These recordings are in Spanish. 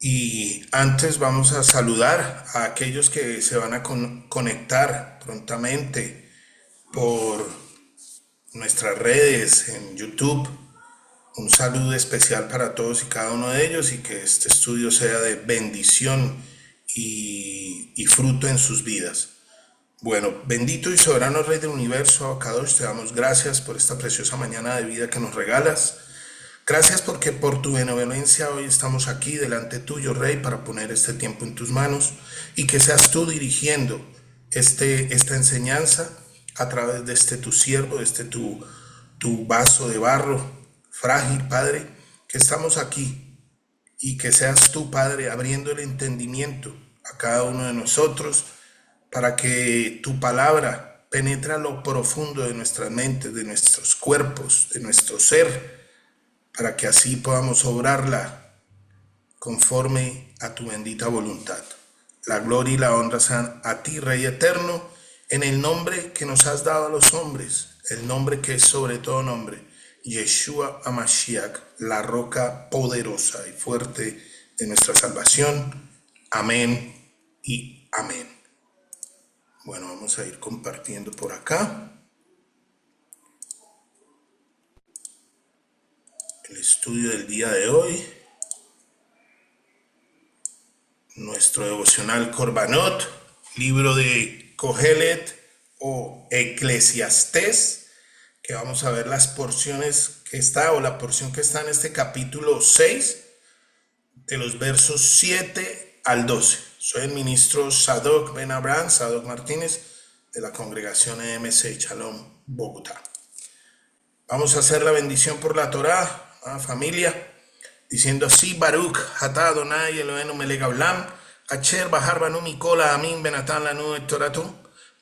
Y antes vamos a saludar a aquellos que se van a conectar prontamente por nuestras redes en YouTube. Un saludo especial para todos y cada uno de ellos y que este estudio sea de bendición y fruto en sus vidas. Bueno, bendito y soberano Rey del Universo, Abacadosh, te damos gracias por esta preciosa mañana de vida que nos regalas. Gracias porque por tu benevolencia hoy estamos aquí delante tuyo, Rey, para poner este tiempo en tus manos y que seas tú dirigiendo esta enseñanza a través de este tu siervo, de este tu vaso de barro frágil, Padre, que estamos aquí y que seas tú, Padre, abriendo el entendimiento a cada uno de nosotros para que tu palabra penetre a lo profundo de nuestras mentes, de nuestros cuerpos, de nuestro ser, para que así podamos obrarla conforme a tu bendita voluntad. La gloria y la honra sean a ti, Rey eterno, en el nombre que nos has dado a los hombres, el nombre que es sobre todo nombre, Yeshua HaMashiach, la roca poderosa y fuerte de nuestra salvación. Amén y amén. Bueno, vamos a ir compartiendo por acá el estudio del día de hoy. Nuestro devocional Corbanot, libro de Cogelet o Eclesiastés, que vamos a ver las porciones que está o la porción que está en este capítulo 6, de los versos 7 al 12. Soy el ministro Sadoc Ben Abraham, Sadoc Martínez, de la congregación EMC Shalom, Bogotá. Vamos a hacer la bendición por la Torá, familia, diciendo así: Baruch, Atah Adonai Eloheinu melech haolam, Asher bahar banu mikola amin benatan lanu et toratu,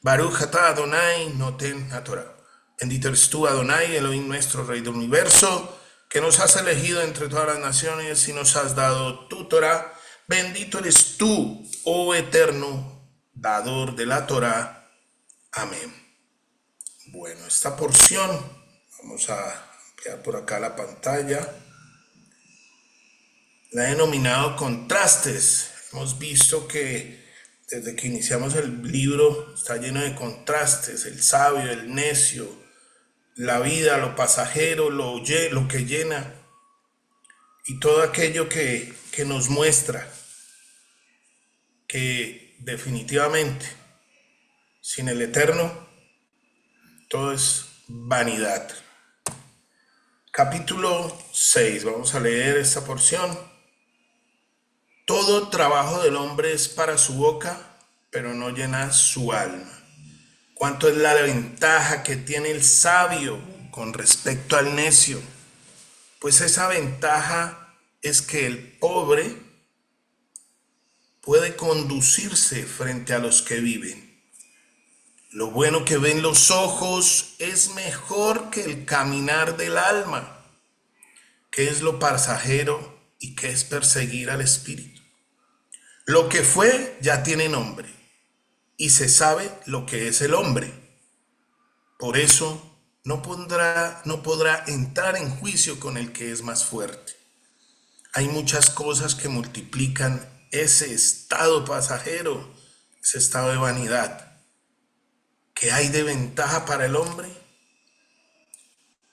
Baruch Atah Adonai noten haTorah. Bendito eres tú, Adonai, Elohim nuestro, Rey del Universo, que nos has elegido entre todas las naciones y nos has dado tu Torah. Bendito eres tú, oh eterno, dador de la Torah. Amén. Bueno, esta porción, vamos a ampliar por acá la pantalla. La he denominado contrastes. Hemos visto que desde que iniciamos el libro está lleno de contrastes: el sabio, el necio, la vida, lo pasajero, lo que llena y todo aquello que nos muestra que definitivamente sin el Eterno todo es vanidad. Capítulo 6, vamos a leer esta porción. Todo trabajo del hombre es para su boca, pero no llena su alma. ¿Cuánto es la ventaja que tiene el sabio con respecto al necio? Pues esa ventaja es que el pobre puede conducirse frente a los que viven. Lo bueno que ven los ojos es mejor que el caminar del alma. ¿Qué es lo pasajero y qué es perseguir al espíritu? Lo que fue ya tiene nombre, y se sabe lo que es el hombre. Por eso no podrá entrar en juicio con el que es más fuerte. Hay muchas cosas que multiplican ese estado pasajero, ese estado de vanidad. ¿Qué hay de ventaja para el hombre?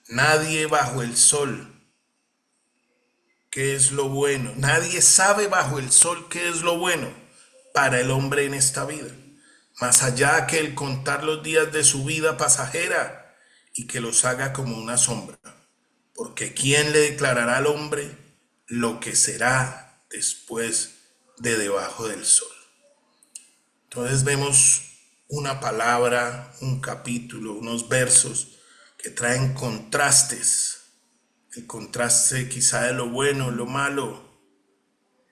Nadie bajo el sol qué es lo bueno. Nadie sabe bajo el sol qué es lo bueno para el hombre en esta vida, más allá que el contar los días de su vida pasajera y que los haga como una sombra. Porque ¿quién le declarará al hombre lo que será después de debajo del sol? Entonces vemos una palabra, un capítulo, unos versos que traen contrastes. El contraste quizá de lo bueno, lo malo,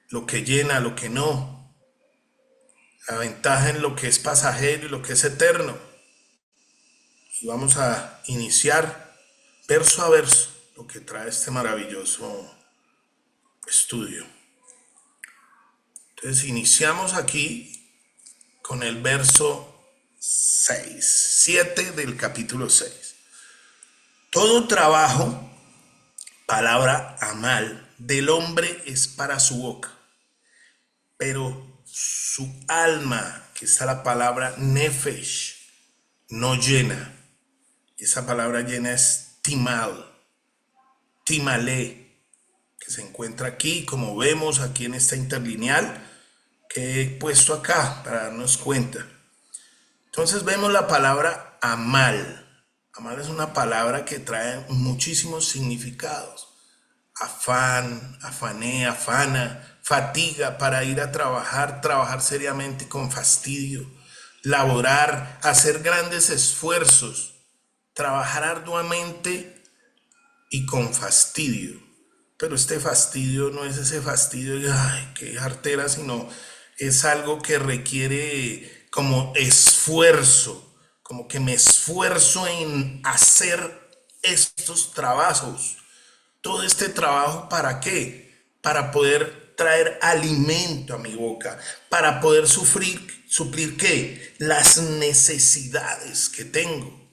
lo que llena, lo que no. La ventaja en lo que es pasajero y lo que es eterno. Y vamos a iniciar verso a verso lo que trae este maravilloso estudio. Entonces iniciamos aquí con el verso 7 del capítulo 6. Todo trabajo, palabra amal, del hombre es para su boca, pero su alma, que está la palabra nefesh, no llena. Esa palabra llena es timal, timalé, que se encuentra aquí, como vemos aquí en esta interlineal que he puesto acá para darnos cuenta. Entonces vemos la palabra amal. Amal es una palabra que trae muchísimos significados. Afán, afané, afana, fatiga para ir a trabajar, trabajar seriamente con fastidio, laborar, hacer grandes esfuerzos, trabajar arduamente y con fastidio. Pero este fastidio no es ese fastidio de, ay, qué jartera, sino es algo que requiere como esfuerzo, como que me esfuerzo en hacer estos trabajos. Todo este trabajo, ¿para qué? Para poder traer alimento a mi boca, para poder suplir ¿qué? Las necesidades que tengo.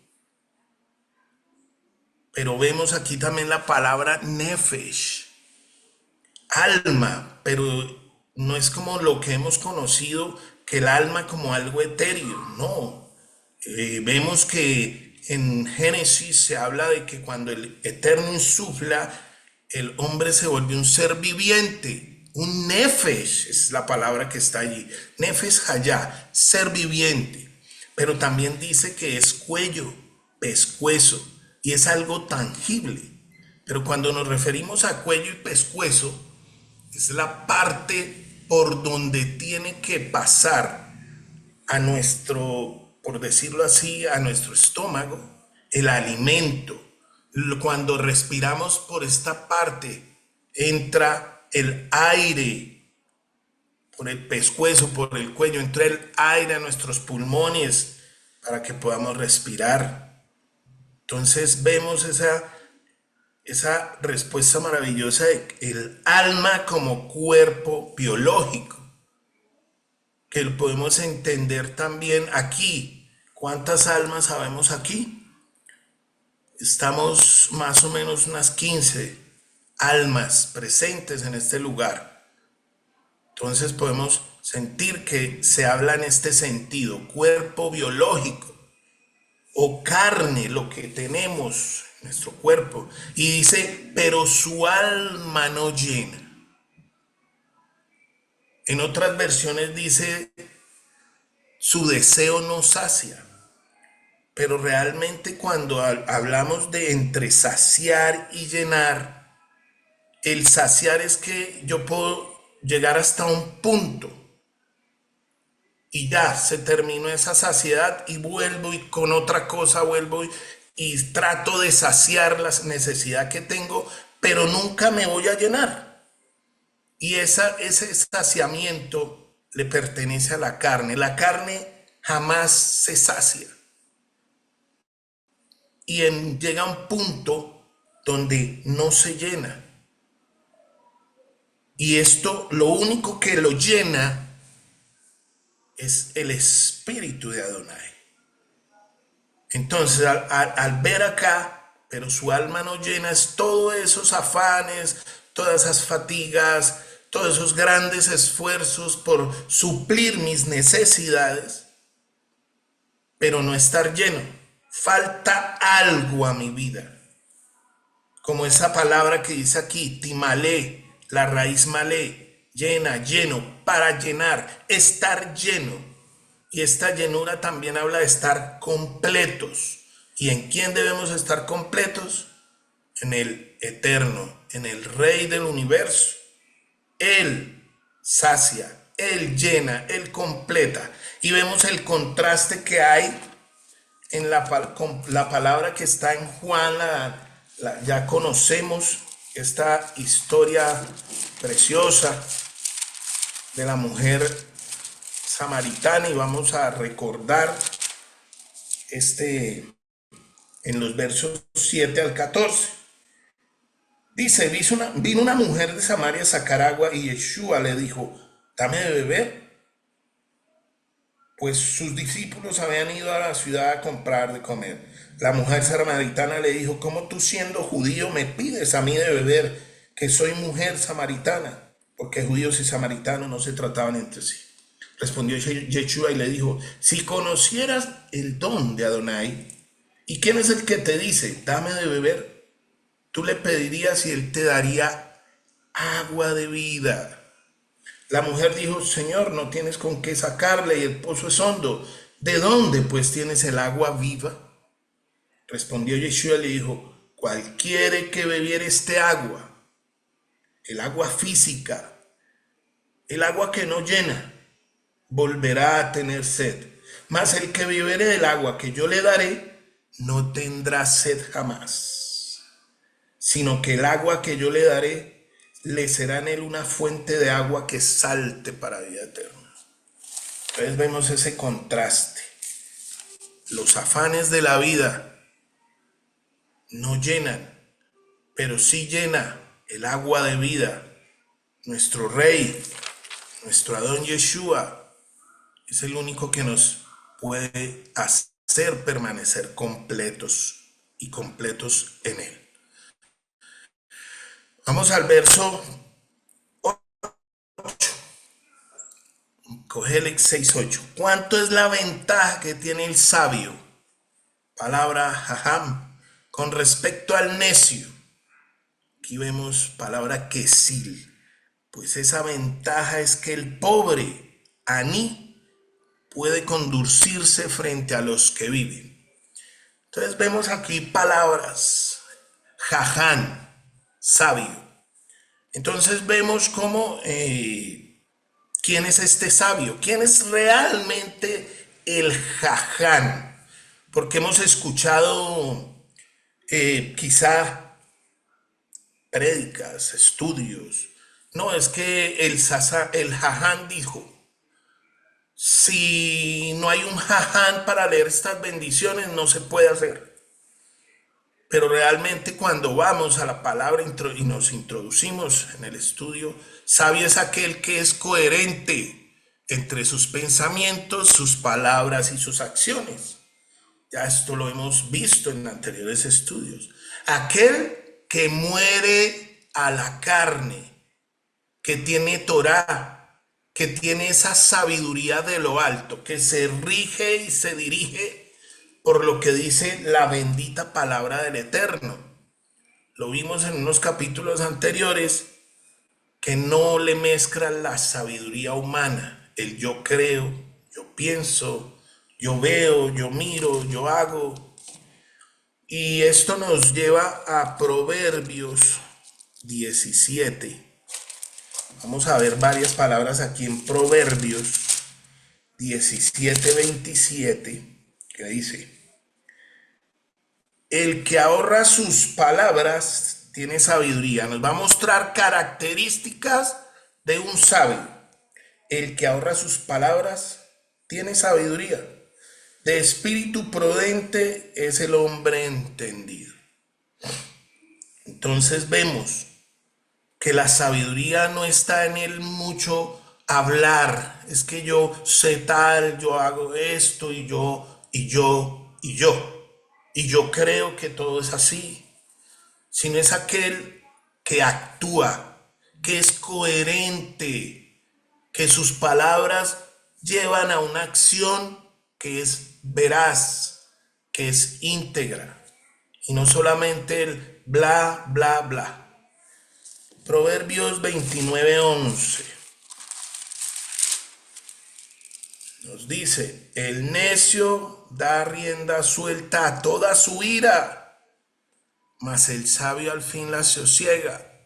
Pero vemos aquí también la palabra nefesh, alma, pero no es como lo que hemos conocido, que el alma como algo etéreo, no. Vemos que en Génesis se habla de que cuando el Eterno insufla, el hombre se volvió un ser viviente, un nefesh, es la palabra que está allí, nefesh hayá, ser viviente, pero también dice que es cuello, pescuezo, y es algo tangible. Pero cuando nos referimos a cuello y pescuezo, es la parte por donde tiene que pasar a nuestro, por decirlo así, a nuestro estómago, el alimento. Cuando respiramos por esta parte, entra el aire por el pescuezo, por el cuello, entra el aire a nuestros pulmones para que podamos respirar. Entonces vemos esa respuesta maravillosa de el alma como cuerpo biológico, que lo podemos entender también aquí. ¿Cuántas almas sabemos aquí? Estamos más o menos unas 15 almas presentes en este lugar. Entonces podemos sentir que se habla en este sentido, cuerpo biológico o carne, lo que tenemos en nuestro cuerpo. Y dice, pero su alma no llena. En otras versiones dice, su deseo no sacia. Pero realmente cuando hablamos de entre saciar y llenar, el saciar es que yo puedo llegar hasta un punto y ya se terminó esa saciedad y vuelvo y con otra cosa vuelvo y trato de saciar la necesidad que tengo, pero nunca me voy a llenar. Y ese saciamiento le pertenece a la carne. La carne jamás se sacia. Y llega un punto donde no se llena. Y esto lo único que lo llena es el espíritu de Adonai. Entonces al ver acá, pero su alma no llena, es todos esos afanes, todas esas fatigas, todos esos grandes esfuerzos por suplir mis necesidades, pero no estar lleno. Falta algo a mi vida. Como esa palabra que dice aquí, timalé, la raíz malé, llena, lleno, para llenar, estar lleno. Y esta llenura también habla de estar completos. ¿Y en quién debemos estar completos? En el Eterno, en el Rey del universo. Él sacia, Él llena, Él completa. Y vemos el contraste que hay en la palabra que está en Juan, ya conocemos esta historia preciosa de la mujer samaritana y vamos a recordar en los versos 7 al 14. Dice, vino una mujer de Samaria a sacar agua y Yeshua le dijo, dame de beber. Pues sus discípulos habían ido a la ciudad a comprar de comer. La mujer samaritana le dijo, ¿cómo tú siendo judío me pides a mí de beber, que soy mujer samaritana? porque judíos y samaritanos no se trataban entre sí. Respondió Yeshua y le dijo, si conocieras el don de Adonai, ¿y quién es el que te dice, dame de beber? Tú le pedirías y él te daría agua de vida. La mujer dijo, Señor, no tienes con qué sacarle y el pozo es hondo. ¿De dónde pues tienes el agua viva? Respondió Yeshua y le dijo, cualquiera que bebiere este agua, el agua física, el agua que no llena, volverá a tener sed. Mas el que bebiere del agua que yo le daré, no tendrá sed jamás, sino que el agua que yo le daré, le será en él una fuente de agua que salte para vida eterna. Entonces vemos ese contraste. Los afanes de la vida no llenan, pero sí llena el agua de vida. Nuestro Rey, nuestro Adón Yeshua, es el único que nos puede hacer permanecer completos y completos en Él. Vamos al verso 8, Cogelet 6:8. ¿Cuánto es la ventaja que tiene el sabio? Palabra jajam, con respecto al necio. Aquí vemos palabra kesil. Pues esa ventaja es que el pobre, aní, puede conducirse frente a los que viven. Entonces vemos aquí palabras, jaján, sabio. Entonces vemos cómo, quién es este sabio, quién es realmente el jaján. Porque hemos escuchado quizá prédicas, estudios. No, es que el jaján dijo, si no hay un jaján para leer estas bendiciones, no se puede hacer. Pero realmente cuando vamos a la palabra y nos introducimos en el estudio, sabio es aquel que es coherente entre sus pensamientos, sus palabras y sus acciones. Ya esto lo hemos visto en anteriores estudios. Aquel que muere a la carne, que tiene Torá, que tiene esa sabiduría de lo alto, que se rige y se dirige por lo que dice la bendita palabra del Eterno. Lo vimos en unos capítulos anteriores, que no le mezcla la sabiduría humana, el yo creo, yo pienso, yo veo, yo miro, yo hago. Y esto nos lleva a Proverbios 17. Vamos a ver varias palabras aquí en Proverbios 17:27, que dice, el que ahorra sus palabras tiene sabiduría. Nos va a mostrar características de un sabio. El que ahorra sus palabras tiene sabiduría. De espíritu prudente es el hombre entendido. Entonces vemos que la sabiduría no está en el mucho hablar. Es que yo sé tal, yo hago esto y yo, y yo, y yo. Y yo creo que todo es así. Sino es aquel que actúa, que es coherente, que sus palabras llevan a una acción que es veraz, que es íntegra. Y no solamente el bla, bla, bla. Proverbios 29:11 nos dice, el necio da rienda suelta a toda su ira, mas el sabio al fin la sosiega.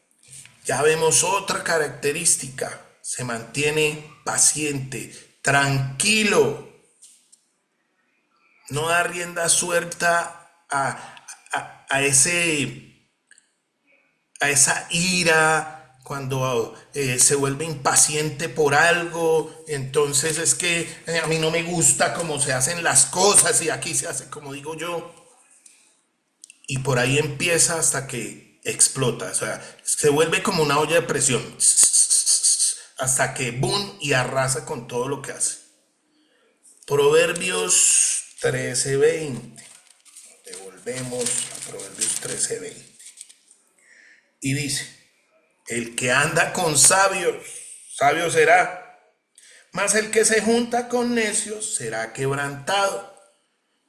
Ya vemos otra característica, se mantiene paciente, tranquilo, no da rienda suelta a esa ira, cuando se vuelve impaciente por algo. Entonces es que a mí no me gusta cómo se hacen las cosas y aquí se hace como digo yo. Y por ahí empieza hasta que explota. O sea, se vuelve como una olla de presión. Hasta que boom y arrasa con todo lo que hace. Proverbios 13:20. Devolvemos a Proverbios 13:20. Y dice, El que anda con sabios, sabio será. Mas el que se junta con necios será quebrantado.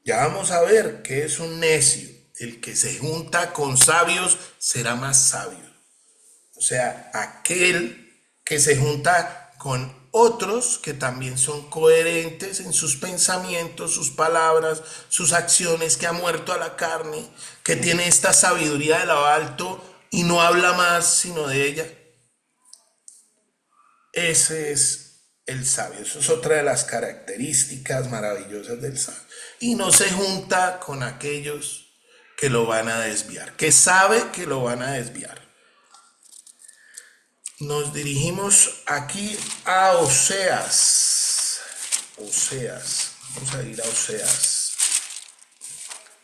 Ya vamos a ver qué es un necio. El que se junta con sabios será más sabio. O sea, aquel que se junta con otros que también son coherentes en sus pensamientos, sus palabras, sus acciones, que ha muerto a la carne, que tiene esta sabiduría de lo alto y no habla más sino de ella. Ese es el sabio. Eso es otra de las características maravillosas del sabio. Y no se junta con aquellos que lo van a desviar, que sabe que lo van a desviar. Nos dirigimos aquí a Oseas. Oseas. Vamos a ir a Oseas.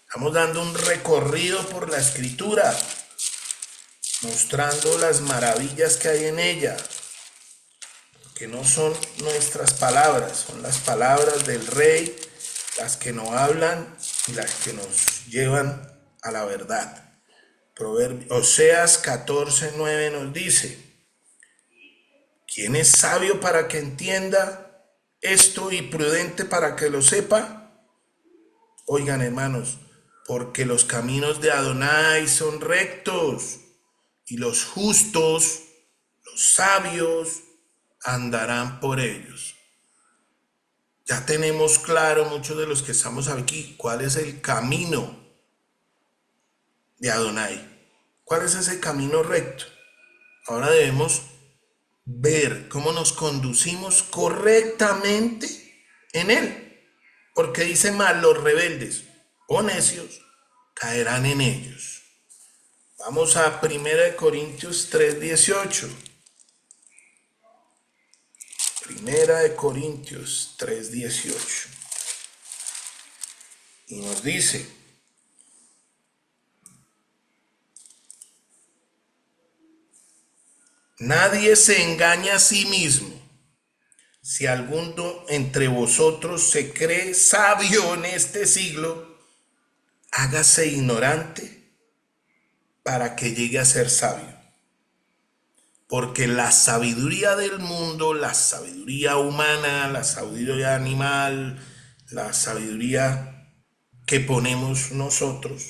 Estamos dando un recorrido por la escritura, mostrando las maravillas que hay en ella, que no son nuestras palabras, son las palabras del Rey, las que nos hablan y las que nos llevan a la verdad. Oseas 14:9 nos dice: ¿quién es sabio para que entienda esto y prudente para que lo sepa? Oigan, hermanos, porque los caminos de Adonai son rectos y los justos, los sabios, andarán por ellos. Ya tenemos claro, muchos de los que estamos aquí, cuál es el camino de Adonai. ¿Cuál es ese camino recto? Ahora debemos ver cómo nos conducimos correctamente en él. Porque dice mal, los rebeldes o necios caerán en ellos. Vamos a 1 Corintios 3:18. 1 Corintios 3:18. Y nos dice: nadie se engaña a sí mismo. Si alguno entre vosotros se cree sabio en este siglo, hágase ignorante para que llegue a ser sabio. Porque la sabiduría del mundo, la sabiduría humana, la sabiduría animal, la sabiduría que ponemos nosotros,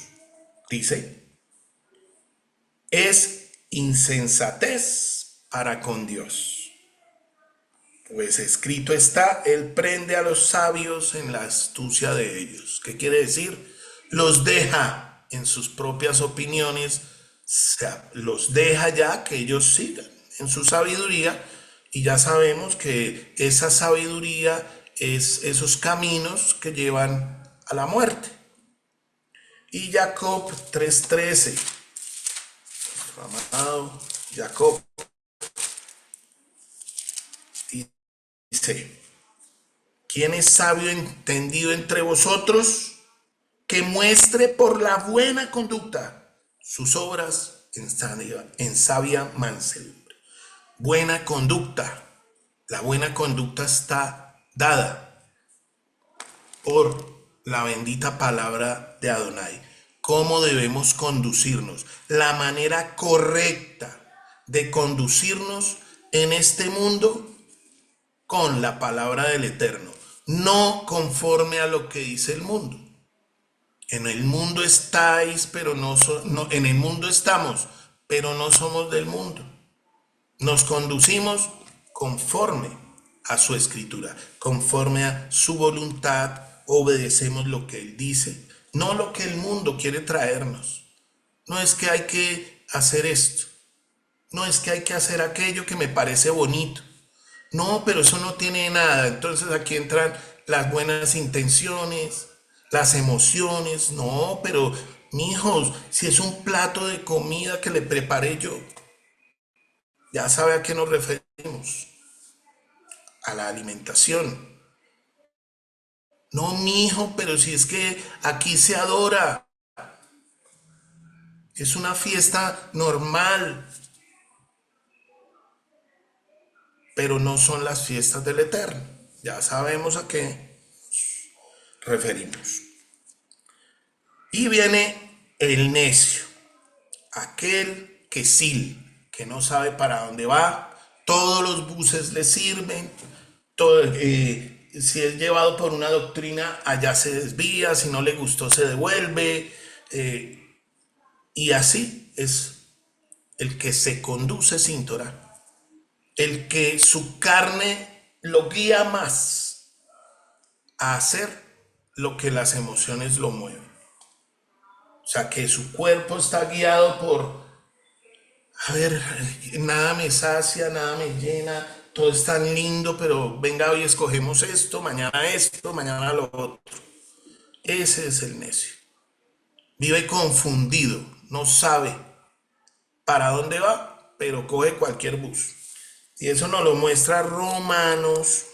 dice, es insensatez para con Dios. Pues escrito está, Él prende a los sabios en la astucia de ellos. ¿Qué quiere decir? Los deja en sus propias opiniones, los deja ya que ellos sigan en su sabiduría, y ya sabemos que esa sabiduría es esos caminos que llevan a la muerte. Y Jacob 3:13, nuestro amado Jacob, dice: ¿quién es sabio entendido entre vosotros? Que muestre por la buena conducta sus obras en sabia mansedumbre. Buena conducta. La buena conducta está dada por la bendita palabra de Adonai. ¿Cómo debemos conducirnos? La manera correcta de conducirnos en este mundo, con la palabra del Eterno, no conforme a lo que dice el mundo. En el mundo estáis, pero no, en el mundo estamos, pero no somos del mundo. Nos conducimos conforme a su escritura, conforme a su voluntad, obedecemos lo que Él dice, no lo que el mundo quiere traernos. No es que hay que hacer esto, no es que hay que hacer aquello que me parece bonito. No, pero eso no tiene nada. Entonces aquí entran las buenas intenciones, las emociones. No, pero mijos, si es un plato de comida que le preparé yo, ya sabe a qué nos referimos, a la alimentación. No, mijo, pero si es que aquí se adora, es una fiesta normal, pero no son las fiestas del Eterno. Ya sabemos a qué referimos. Y viene el necio, aquel que que no sabe para dónde va, todos los buses le sirven, todo, si es llevado por una doctrina, allá se desvía, si no le gustó se devuelve, y así es el que se conduce sin Torah, el que su carne lo guía más a hacer lo que las emociones lo mueven. O sea, que su cuerpo está guiado por, a ver, nada me sacia, nada me llena, todo es tan lindo, pero venga, hoy escogemos esto, mañana lo otro. Ese es el necio. Vive confundido, no sabe para dónde va, pero coge cualquier bus. Y eso nos lo muestra Romanos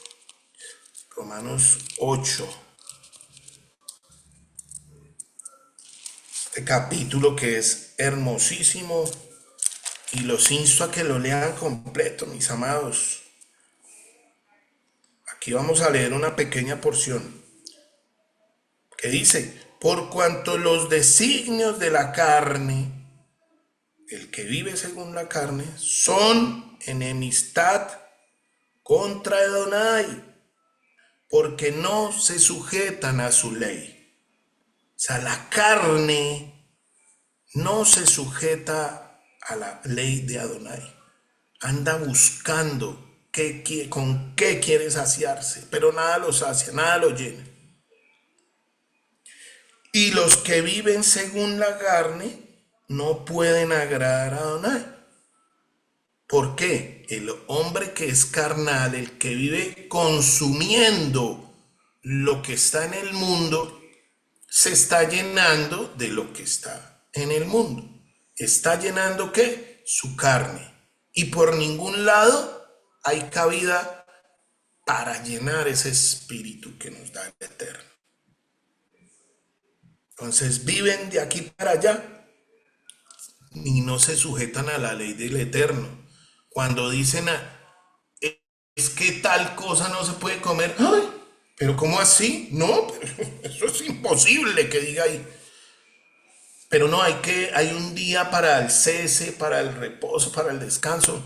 8. Este capítulo que es hermosísimo y los insto a que lo lean completo, mis amados. Aquí vamos a leer una pequeña porción que dice: por cuanto los designios de la carne, el que vive según la carne, son enemistad contra Adonai, porque no se sujetan a su ley. O sea, la carne no se sujeta a la ley de Adonai. Anda buscando con qué quiere saciarse, pero nada lo sacia, nada lo llena. Y los que viven según la carne no pueden agradar a Adonai. ¿Por qué? El hombre que es carnal, el que vive consumiendo lo que está en el mundo, se está llenando de lo que está en el mundo. ¿Está llenando qué? Su carne. Y por ningún lado hay cabida para llenar ese espíritu que nos da el Eterno. Entonces viven de aquí para allá y no se sujetan a la ley del Eterno. Cuando dicen, es que tal cosa no se puede comer, ¡ay! ¿Pero cómo así? No, eso es imposible que diga ahí. Pero no, hay un día para el cese, para el reposo, para el descanso.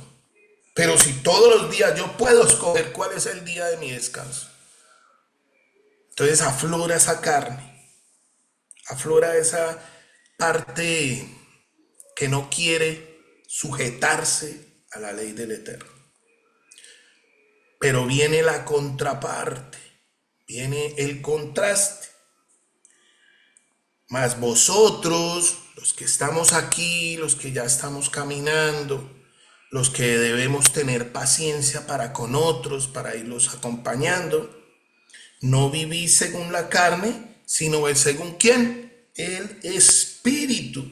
Pero si todos los días yo puedo escoger cuál es el día de mi descanso. Entonces aflora esa carne, aflora esa parte que no quiere sujetarse a la ley del Eterno. Pero viene la contraparte, viene el contraste. Mas vosotros, los que estamos aquí, los que ya estamos caminando, los que debemos tener paciencia para con otros, para irlos acompañando, no vivís según la carne, sino según ¿quién? El Espíritu.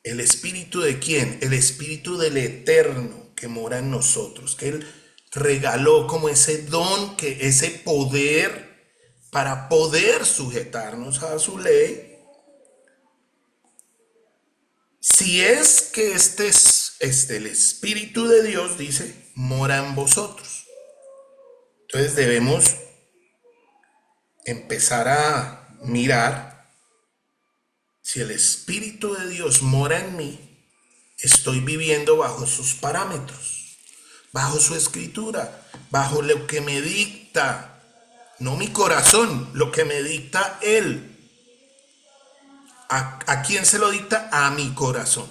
¿El Espíritu de quién? El Espíritu del Eterno que mora en nosotros, que Él regaló como ese don, que ese poder para poder sujetarnos a su ley. Si es que el Espíritu de Dios, dice, mora en vosotros. Entonces debemos empezar a mirar si el Espíritu de Dios mora en mí, estoy viviendo bajo sus parámetros, bajo su escritura, bajo lo que me dicta, no mi corazón, lo que me dicta Él. ¿A quién se lo dicta? A mi corazón.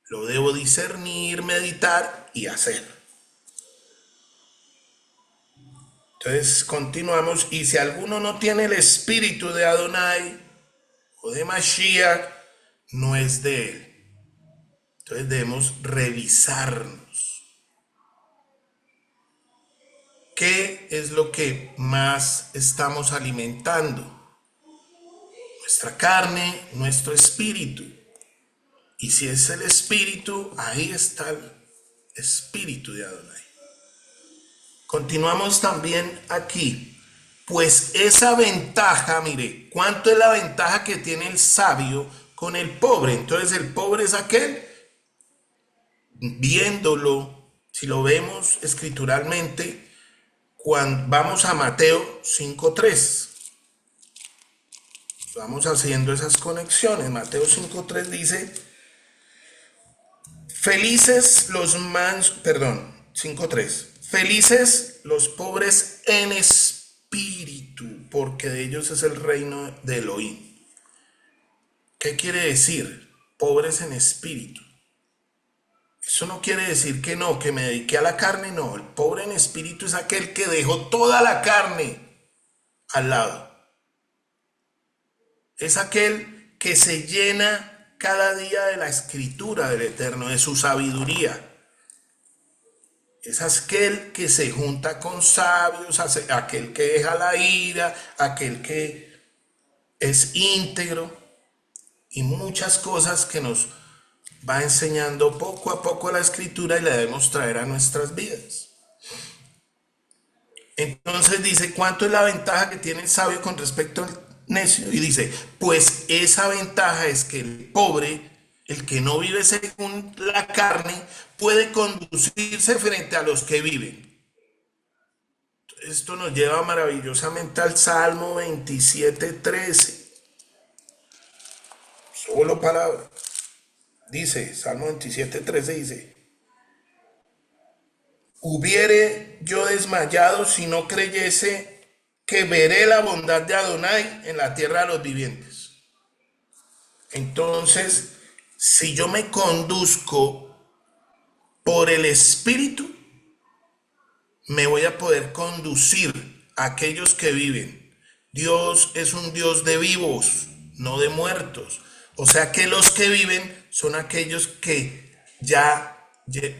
Lo debo discernir, meditar y hacer. Entonces continuamos. Y si alguno no tiene el espíritu de Adonai o de Mashiach, no es de él. Entonces debemos revisarnos. ¿Qué es lo que más estamos alimentando? Nuestra carne, nuestro espíritu. Y si es el espíritu, ahí está el espíritu de Adonai. Continuamos también aquí. Pues esa ventaja, mire, ¿cuánto es la ventaja que tiene el sabio con el pobre? Entonces el pobre es aquel, viéndolo, si lo vemos escrituralmente, cuando vamos a Mateo 5:3. Vamos haciendo esas conexiones. Mateo 5:3 dice: Felices los mansos, perdón, 5:3. Felices los pobres en espíritu, porque de ellos es el reino de Elohim. ¿Qué quiere decir? Pobres en espíritu. Eso no quiere decir que no, que me dediqué a la carne, no. El pobre en espíritu es aquel que dejó toda la carne al lado. Es aquel que se llena cada día de la escritura del Eterno, de su sabiduría. Es aquel que se junta con sabios, aquel que deja la ira, aquel que es íntegro y muchas cosas que nos va enseñando poco a poco la escritura y la debemos traer a nuestras vidas. Entonces dice, ¿cuánto es la ventaja que tiene el sabio con respecto al necio? Y dice, pues esa ventaja es que el pobre, el que no vive según la carne, puede conducirse frente a los que viven. Esto nos lleva maravillosamente al Salmo 27:13. Solo palabra. Dice, Salmo 27:13 dice, hubiere yo desmayado si no creyese que veré la bondad de Adonai en la tierra de los vivientes. Entonces, si yo me conduzco por el Espíritu, me voy a poder conducir a aquellos que viven. Dios es un Dios de vivos, no de muertos. O sea que los que viven son aquellos que ya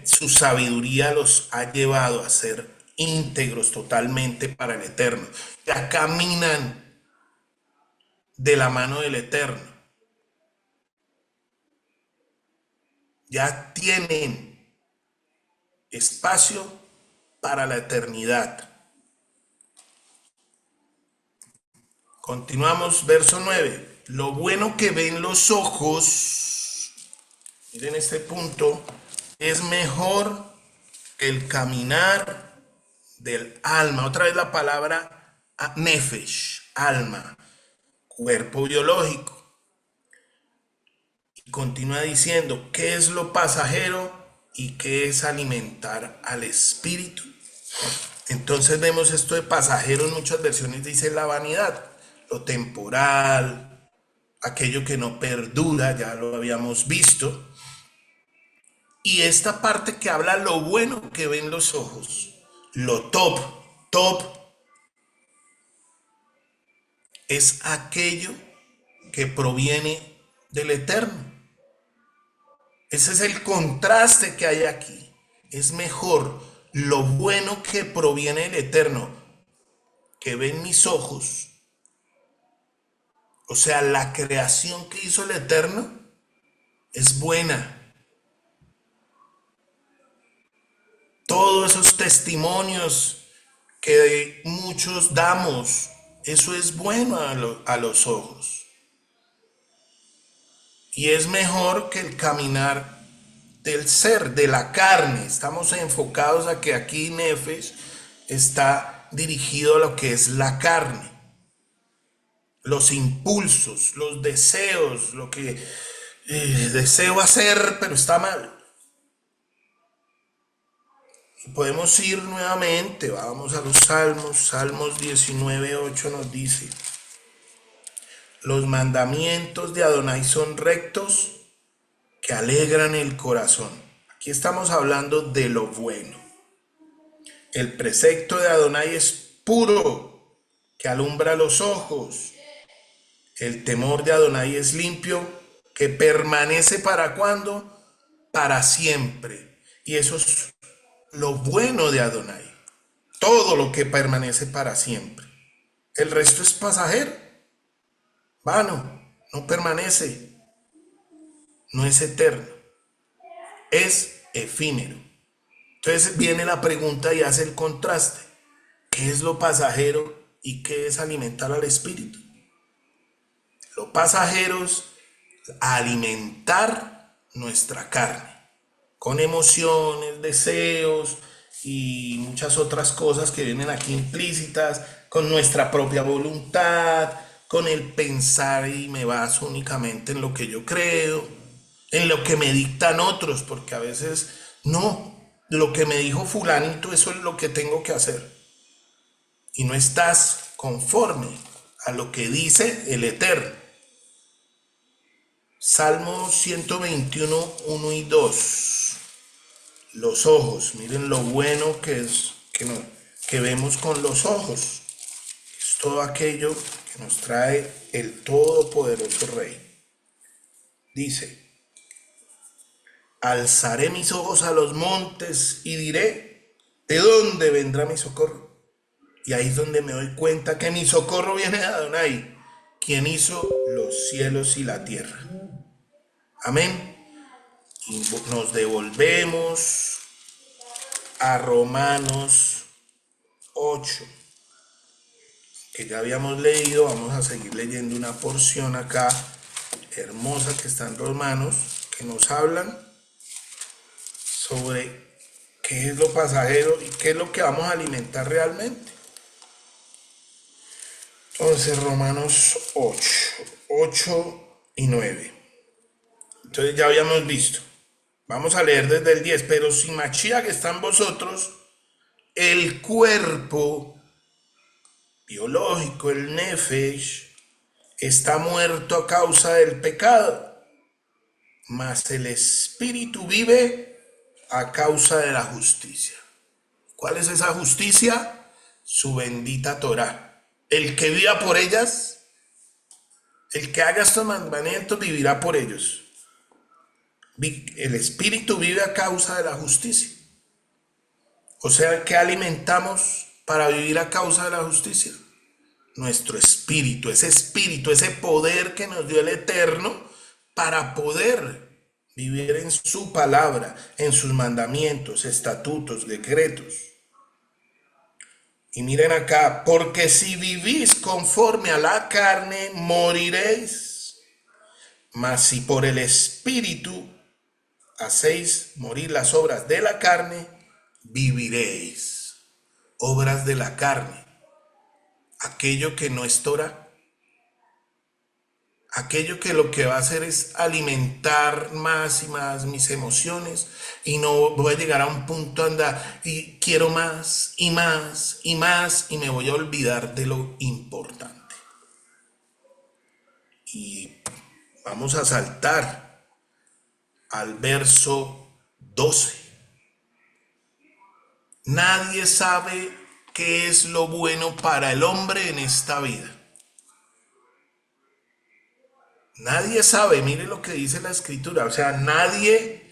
su sabiduría los ha llevado a ser íntegros totalmente para el Eterno. Ya caminan de la mano del Eterno. Ya tienen espacio para la eternidad. Continuamos, verso 9. Lo bueno que ven los ojos, miren este punto, es mejor que el caminar del alma. Otra vez la palabra nefesh, alma, cuerpo biológico. Y continúa diciendo, ¿qué es lo pasajero y qué es alimentar al espíritu? Entonces vemos esto de pasajero, en muchas versiones dice la vanidad, lo temporal, aquello que no perdura, ya lo habíamos visto. Y esta parte que habla lo bueno que ven los ojos, lo top, es aquello que proviene del Eterno. Ese es el contraste que hay aquí. Es mejor lo bueno que proviene del Eterno, que ven mis ojos. O sea, la creación que hizo el Eterno es buena. Todos esos testimonios que muchos damos, eso es bueno a los ojos. Y es mejor que el caminar del ser, de la carne. Estamos enfocados a que aquí Nefesh está dirigido a lo que es la carne. Los impulsos, los deseos, lo que deseo hacer, pero está mal. Y podemos ir nuevamente, vamos a los Salmos. Salmos 19:8 nos dice, los mandamientos de Adonai son rectos, que alegran el corazón. Aquí estamos hablando de lo bueno. El precepto de Adonai es puro, que alumbra los ojos. El temor de Adonai es limpio, que permanece ¿para cuándo? Para siempre. Y eso es lo bueno de Adonai. Todo lo que permanece para siempre. El resto es pasajero, vano, no permanece, no es eterno, es efímero. Entonces viene la pregunta y hace el contraste. ¿Qué es lo pasajero y qué es alimentar al espíritu? Lo pasajero es alimentar nuestra carne con emociones, deseos y muchas otras cosas que vienen aquí implícitas, con nuestra propia voluntad, con el pensar y me baso únicamente en lo que yo creo. en lo que me dictan otros, porque a veces no, lo que me dijo fulanito, eso es lo que tengo que hacer. Y no estás conforme a lo que dice el Eterno. Salmo 121, 1 y 2. Los ojos, miren lo bueno que es que vemos con los ojos. Es todo aquello que nos trae el todopoderoso Rey. Dice, alzaré mis ojos a los montes y diré, ¿de dónde vendrá mi socorro? Y ahí es donde me doy cuenta que mi socorro viene de Adonai, quien hizo los cielos y la tierra. Amén. Y nos devolvemos a Romanos 8, que ya habíamos leído. Vamos a seguir leyendo una porción acá hermosa que está en Romanos, que nos hablan sobre qué es lo pasajero y qué es lo que vamos a alimentar realmente. Entonces, Romanos 8 y 9. Entonces ya habíamos visto. Vamos a leer desde el 10. Pero si Mashiach está en vosotros, el cuerpo biológico, el nefesh, está muerto a causa del pecado, mas el espíritu vive a causa de la justicia. ¿Cuál es esa justicia? Su bendita Torah. El que viva por ellas, el que haga estos mandamientos, vivirá por ellos. El espíritu vive a causa de la justicia. O sea, ¿qué alimentamos para vivir a causa de la justicia? Nuestro espíritu, ese poder que nos dio el Eterno para poder vivir en su palabra, en sus mandamientos, estatutos, decretos. Y miren acá, porque si vivís conforme a la carne, moriréis. Mas si por el espíritu hacéis morir las obras de la carne, viviréis. Obras de la carne, aquello que no es Torah, aquello que lo que va a hacer es alimentar más y más mis emociones, y no voy a llegar a un punto anda y quiero más y más y más, y me voy a olvidar de lo importante. Y vamos a saltar al verso 12. Nadie sabe qué es lo bueno para el hombre en esta vida. Nadie sabe, mire lo que dice la escritura. O sea, nadie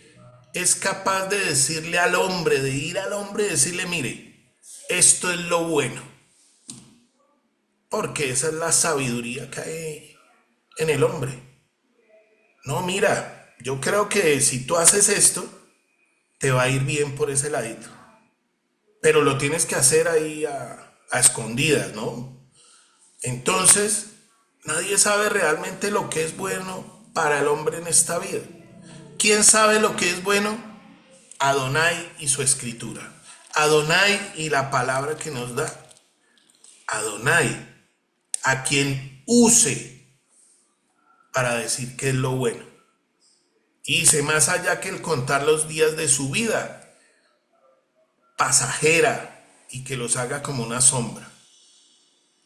es capaz de decirle al hombre, de ir al hombre y decirle, mire, esto es lo bueno. Porque esa es la sabiduría que hay en el hombre. No, mira, yo creo que si tú haces esto, te va a ir bien por ese ladito. Pero lo tienes que hacer ahí a escondidas, ¿no? Entonces, nadie sabe realmente lo que es bueno para el hombre en esta vida. ¿Quién sabe lo que es bueno? Adonai y su escritura. Adonai y la palabra que nos da. Adonai, a quien use para decir qué es lo bueno. Y dice, más allá que el contar los días de su vida pasajera y que los haga como una sombra.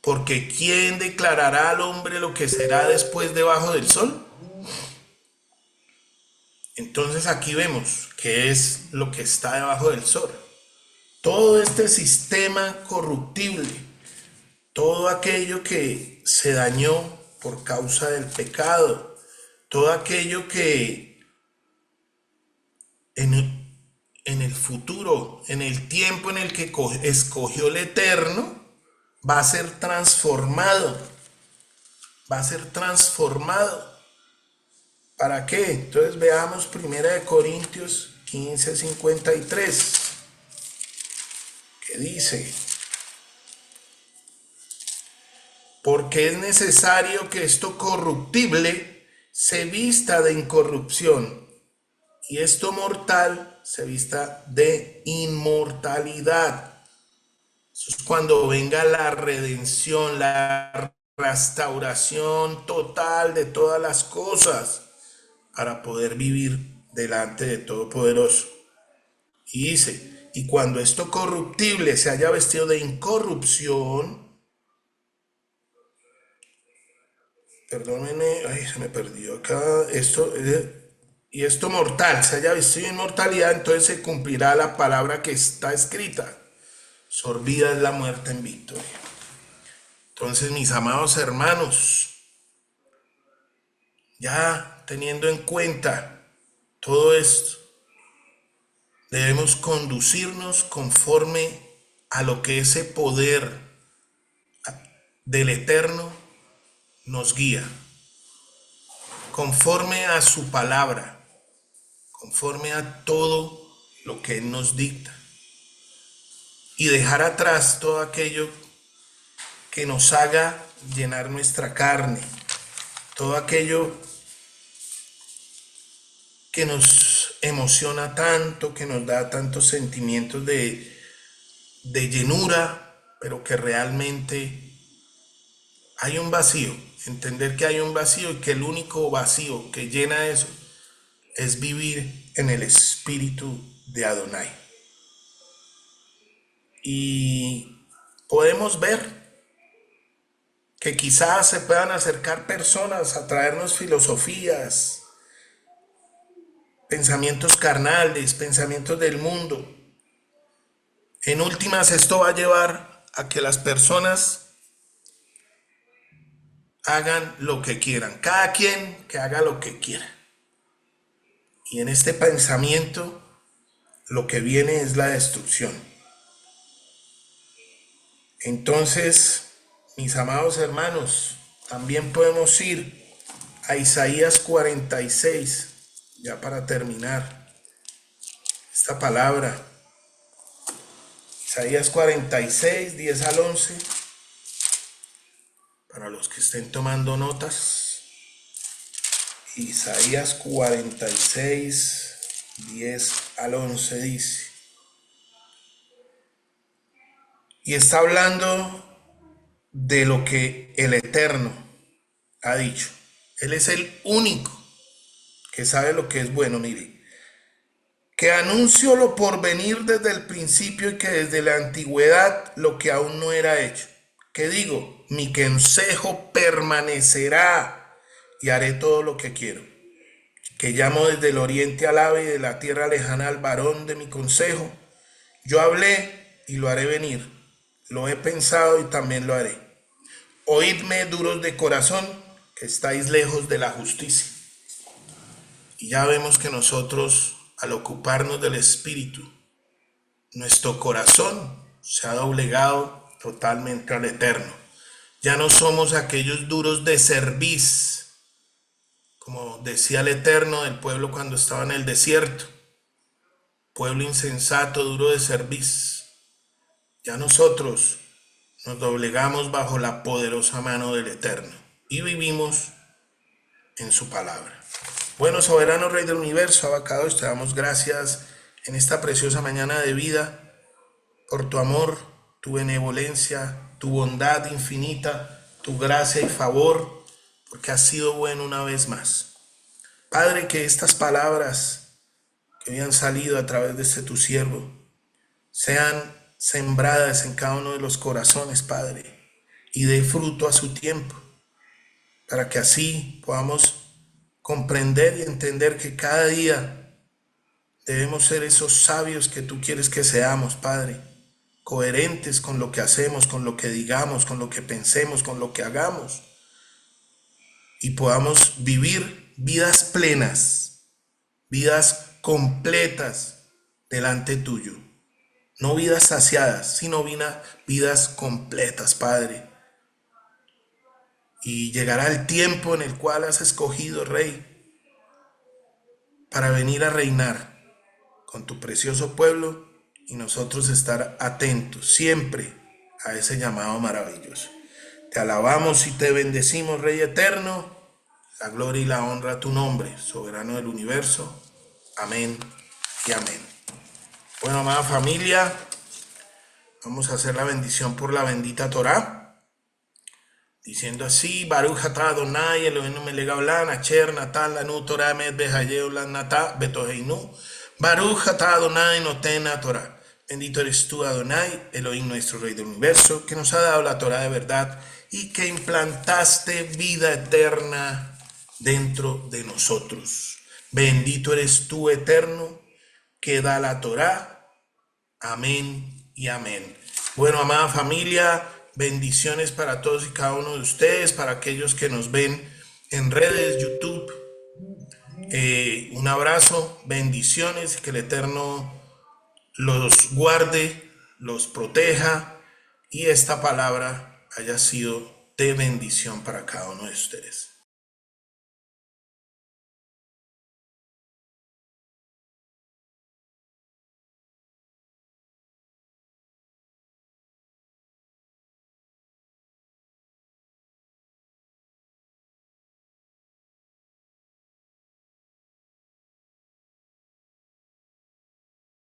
Porque ¿quién declarará al hombre lo que será después debajo del sol? Entonces aquí vemos qué es lo que está debajo del sol. Todo este sistema corruptible, todo aquello que se dañó por causa del pecado, todo aquello que en el futuro, en el tiempo en el que escogió el Eterno, va a ser transformado. Va a ser transformado. ¿Para qué? Entonces veamos 1 Corintios 15:53, que dice, porque es necesario que esto corruptible se vista de incorrupción y esto mortal se vista de inmortalidad. Eso es cuando venga la redención, la restauración total de todas las cosas. para poder vivir delante de Todopoderoso. Y dice, y cuando esto corruptible se haya vestido de incorrupción, perdónenme, ay, se me perdió acá, y esto mortal, se haya vestido de inmortalidad, entonces se cumplirá la palabra que está escrita, sorbida es la muerte en victoria. Entonces, mis amados hermanos, ya teniendo en cuenta todo esto, debemos conducirnos conforme a lo que ese poder del Eterno nos guía, conforme a su palabra, conforme a todo lo que Él nos dicta, y dejar atrás todo aquello que nos haga llenar nuestra carne, todo aquello que nos emociona tanto, que nos da tantos sentimientos de llenura, pero que realmente hay un vacío. Entender que hay un vacío y que el único vacío que llena eso es vivir en el espíritu de Adonai. Y podemos ver que quizás se puedan acercar personas a traernos filosofías, pensamientos carnales, pensamientos del mundo. En últimas, esto va a llevar a que las personas hagan lo que quieran, cada quien que haga lo que quiera. Y en este pensamiento lo que viene es la destrucción. Entonces, mis amados hermanos, también podemos ir a Isaías 46, ya para terminar esta palabra. Isaías 46, 10 al 11, para los que estén tomando notas. Isaías 46, 10 al 11 dice, y está hablando de lo que el Eterno ha dicho. Él es el único que sabe lo que es bueno. Mire, que anunció lo por venir desde el principio y que desde la antigüedad lo que aún no era hecho. Que digo, mi consejo permanecerá y haré todo lo que quiero. Que llamo desde el oriente al ave y de la tierra lejana al varón de mi consejo. Yo hablé y lo haré venir. Lo he pensado y también lo haré. Oídme, duros de corazón, que estáis lejos de la justicia. Y ya vemos que nosotros, al ocuparnos del Espíritu, nuestro corazón se ha doblegado totalmente al Eterno. Ya no somos aquellos duros de cerviz, como decía el Eterno del pueblo cuando estaba en el desierto. Pueblo insensato, duro de cerviz. Ya nosotros nos doblegamos bajo la poderosa mano del Eterno y vivimos en su palabra. Bueno, soberano Rey del universo, Abacados, te damos gracias en esta preciosa mañana de vida por tu amor, tu benevolencia, tu bondad infinita, tu gracia y favor, porque has sido bueno una vez más. Padre, que estas palabras que habían salido a través de este tu siervo sean sembradas en cada uno de los corazones, Padre, y dé fruto a su tiempo, para que así podamos comprender y entender que cada día debemos ser esos sabios que tú quieres que seamos, Padre, coherentes con lo que hacemos, con lo que digamos, con lo que pensemos, con lo que hagamos, y podamos vivir vidas plenas, vidas completas delante tuyo. No vidas saciadas, sino vidas completas, Padre. Y llegará el tiempo en el cual has escogido, Rey, para venir a reinar con tu precioso pueblo y nosotros estar atentos siempre a ese llamado maravilloso. Te alabamos y te bendecimos, Rey eterno. La gloria y la honra a tu nombre, soberano del universo. Amén y amén. Bueno, amada familia, vamos a hacer la bendición por la bendita Torá. diciendo así: Baruch atah Adonai Eloheinu melech haolam asher natan lanu Torah emet behayeu lanatah betoheinu. Baruch atah Adonai noten Torah. Bendito eres tú, Adonai, Elohim, nuestro Rey del universo, que nos ha dado la Torah de verdad y que implantaste vida eterna dentro de nosotros. Bendito eres tú, eterno, que da la Torah. Amén y amén. Bueno, amada familia, bendiciones para todos y cada uno de ustedes, para aquellos que nos ven en redes, YouTube. Un abrazo, bendiciones, que el Eterno los guarde, los proteja y esta palabra haya sido de bendición para cada uno de ustedes.